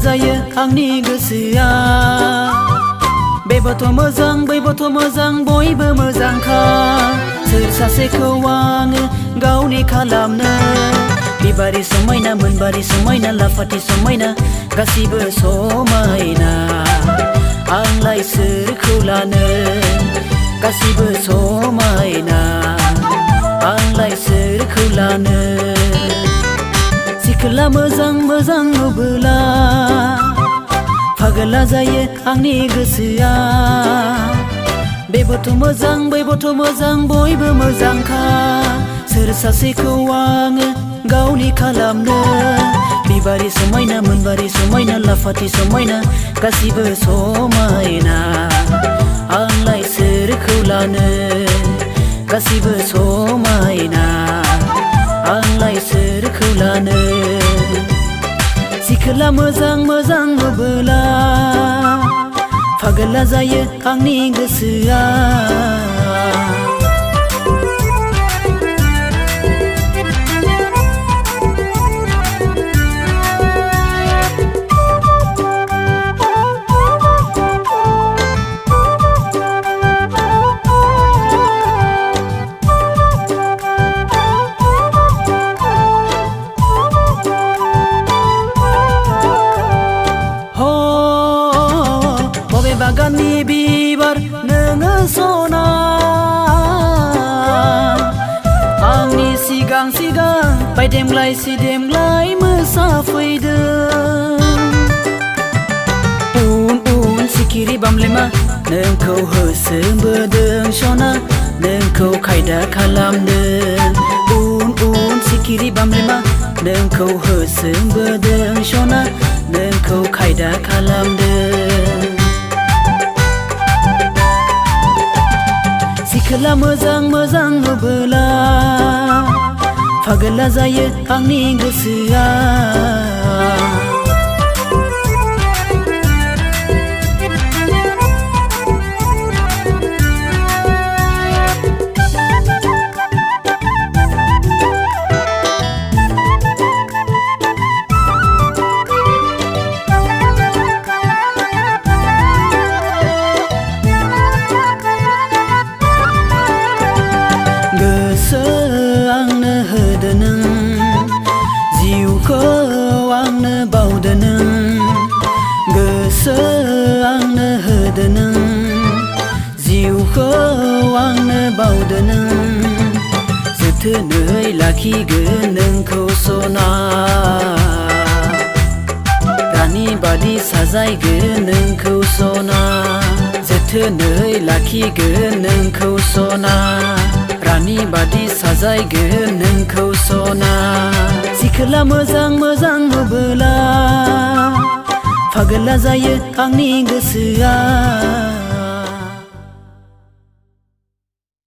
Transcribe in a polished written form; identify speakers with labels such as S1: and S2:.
S1: जायो आंनि गोसोआ बेबोथ' मोजां बैबोथ' मोजां बयबो मोजांखा सोर सासेखौ आङो गावनि खालामनो बिबारि समायना मोनबारि समायना लाफाथि समायना गासिबो समायना आंलाय सोरखौ लानो गासिबो समायना आंलाय सोरखौ लानो सिखोला मोजां मोजां नुबोला पागला जायो आंनि गोसोआ बेबोथ' मोजां बैबोथ' मोजां बयबो मोजांखा सोर सासेखौ आङो गावनि खालामनो बिबारि समायना मोनबारि समायना लाफाथि समायना गासिबो समायना आंलाय सोरखौ लानो गासिबो समायना आंलाय सोरखौ लानो सिखोला मोजां मोजां नुबोला पागला जायो आंनि गोसोआ बागाननि बिबार नोङो सना आंनि सिगां सिगां बायदेमलाय सिदेमलाय मोसाफैदों उन उन सिखिरि बामलेमा नोंखौ होसोबोदों सना नोंखौ खायदा खालामदों उन उन सिखिरि बामलेमा नोंखौ होसोबोदों सना नोंखौ खायदा खालामदों सिखोला मोजां मोजां नुबोला पागला जायो आंनि गोसोआ गोसो आंनो होदो नों जिउखौ आंनो बावदो नों गोसो आंनो होदो नों जिउखौ आंनो बावदो नों जोथोनै लाखिगोन नोंखौ सना रानि बादि साजायगोन नोंखौ सना जोथोनै लाखिगोन नोंखौ सना रानि बादि साजायगोन नोंखौ सना सिखोला मोजां मोजां नुबोला पागला जायो आंनि गोसोआ